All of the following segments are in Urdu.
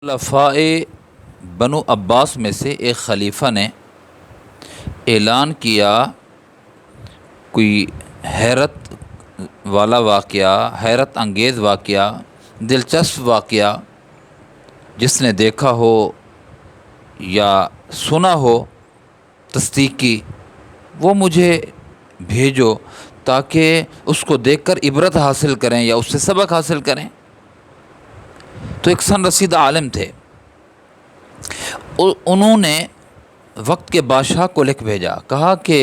خلفائے بنو عباس میں سے ایک خلیفہ نے اعلان کیا، کوئی حیرت والا واقعہ، حیرت انگیز واقعہ، دلچسپ واقعہ جس نے دیکھا ہو یا سنا ہو تصدیق کی، وہ مجھے بھیجو تاکہ اس کو دیکھ کر عبرت حاصل کریں یا اس سے سبق حاصل کریں۔ تو ایک سن رسید عالم تھے، انہوں نے وقت کے بادشاہ کو لکھ بھیجا، کہا کہ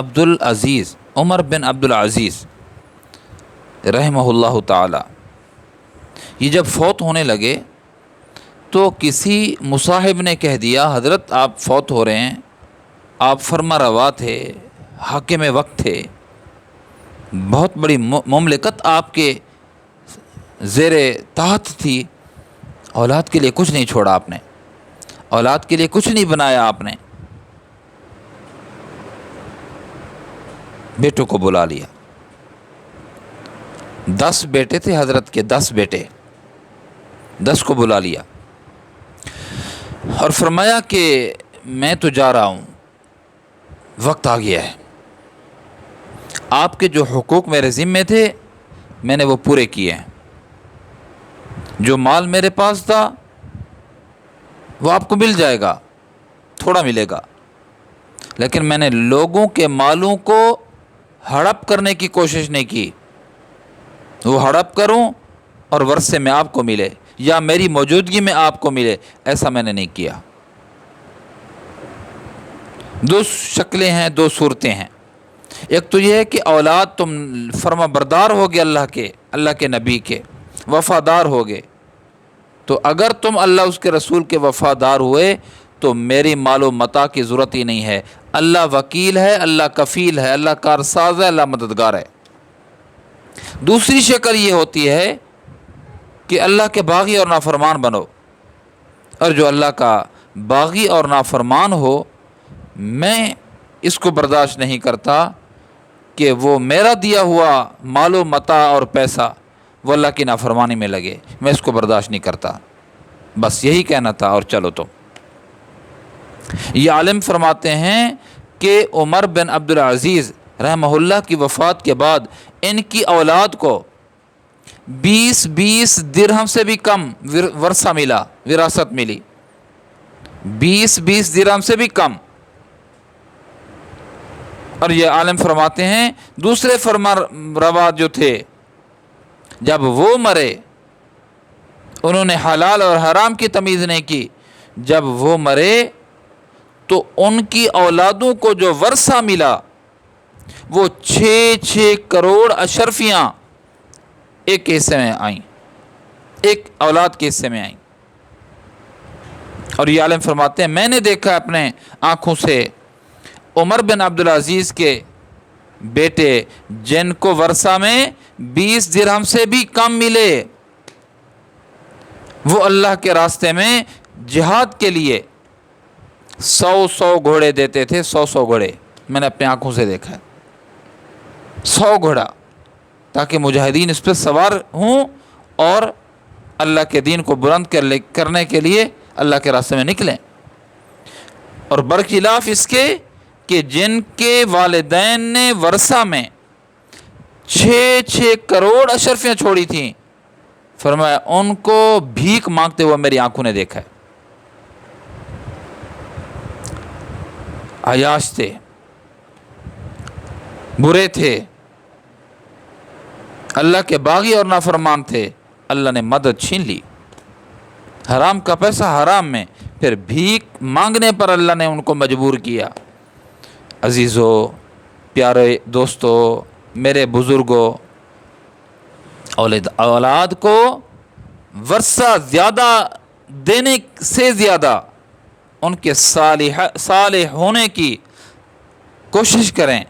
عبدالعزیز، عمر بن عبدالعزیز رحمہ اللہ تعالی، یہ جب فوت ہونے لگے تو کسی مصاحب نے کہہ دیا، حضرت آپ فوت ہو رہے ہیں، آپ فرما روا تھے، حاکم وقت تھے، بہت بڑی مملکت آپ کے زیر تحت تھی، اولاد کے لیے کچھ نہیں چھوڑا آپ نے، اولاد کے لیے کچھ نہیں بنایا آپ نے۔ بیٹوں کو بلا لیا، 10 بیٹے تھے حضرت کے، 10 بیٹے، 10 کو بلا لیا اور فرمایا کہ میں تو جا رہا ہوں، وقت آ گیا ہے، آپ کے جو حقوق میرے ذمے تھے میں نے وہ پورے کیے ہیں، جو مال میرے پاس تھا وہ آپ کو مل جائے گا، تھوڑا ملے گا، لیکن میں نے لوگوں کے مالوں کو ہڑپ کرنے کی کوشش نہیں کی، وہ ہڑپ کروں اور ورثے میں آپ کو ملے یا میری موجودگی میں آپ کو ملے، ایسا میں نے نہیں کیا۔ 2 شکلیں ہیں، 2 صورتیں ہیں، ایک تو یہ ہے کہ اولاد تم فرما بردار ہوگے، اللہ کے نبی کے وفادار ہوگے، تو اگر تم اللہ اس کے رسول کے وفادار ہوئے تو میری مال و متاع کی ضرورت ہی نہیں ہے، اللہ وکیل ہے، اللہ کفیل ہے، اللہ کارساز ہے، اللہ مددگار ہے۔ دوسری شکل یہ ہوتی ہے کہ اللہ کے باغی اور نافرمان بنو، اور جو اللہ کا باغی اور نافرمان ہو، میں اس کو برداشت نہیں کرتا کہ وہ میرا دیا ہوا مال و متاع اور پیسہ وہ اللہ کی نافرمانی میں لگے، میں اس کو برداشت نہیں کرتا۔ بس یہی کہنا تھا، اور چلو تو یہ عالم فرماتے ہیں کہ عمر بن عبدالعزیز رحمہ اللہ کی وفات کے بعد ان کی اولاد کو 20 درہم سے بھی کم ورثہ ملا، وراثت ملی، 20 درہم سے بھی کم۔ اور یہ عالم فرماتے ہیں دوسرے فرما روا جو تھے، جب وہ مرے انہوں نے حلال اور حرام کی تمیز نہیں کی، جب وہ مرے تو ان کی اولادوں کو جو ورثہ ملا وہ 6 کروڑ اشرفیاں ایک حصے میں آئیں، ایک اولاد کے حصے میں آئیں۔ اور یہ عالم فرماتے ہیں میں نے دیکھا اپنے آنکھوں سے عمر بن عبدالعزیز کے بیٹے جن کو ورثہ میں 20 درہم سے بھی کم ملے، وہ اللہ کے راستے میں جہاد کے لیے 100 گھوڑے دیتے تھے، 100 گھوڑے، میں نے اپنے آنکھوں سے دیکھا ہے، 100 گھوڑا، تاکہ مجاہدین اس پہ سوار ہوں اور اللہ کے دین کو بلند کرنے کے لیے اللہ کے راستے میں نکلیں۔ اور برخلاف اس کے کہ جن کے والدین نے ورثہ میں 6 کروڑ اشرفیاں چھوڑی تھیں، فرمایا ان کو بھیک مانگتے ہوئے میری آنکھوں نے دیکھا ہے۔ عیاش تھے، برے تھے، اللہ کے باغی اور نافرمان تھے، اللہ نے مدد چھین لی، حرام کا پیسہ حرام میں، پھر بھیک مانگنے پر اللہ نے ان کو مجبور کیا۔ عزیزو، پیارے دوستو، میرے بزرگوں، اولاد کو ورثہ زیادہ دینے سے زیادہ ان کے صالح ہونے کی کوشش کریں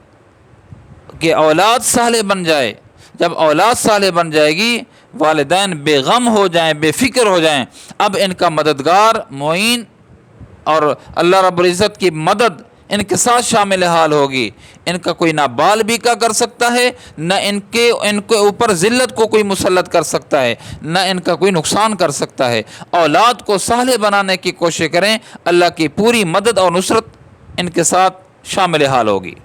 کہ اولاد صالح بن جائے۔ جب اولاد صالح بن جائے گی، والدین بے غم ہو جائیں، بے فکر ہو جائیں، اب ان کا مددگار، معین اور اللہ رب العزت کی مدد ان کے ساتھ شامل حال ہوگی، ان کا کوئی نہ بال بیکا کر سکتا ہے، نہ ان کے اوپر ذلت کو کوئی مسلط کر سکتا ہے، نہ ان کا کوئی نقصان کر سکتا ہے۔ اولاد کو صالح بنانے کی کوشش کریں، اللہ کی پوری مدد اور نصرت ان کے ساتھ شامل حال ہوگی۔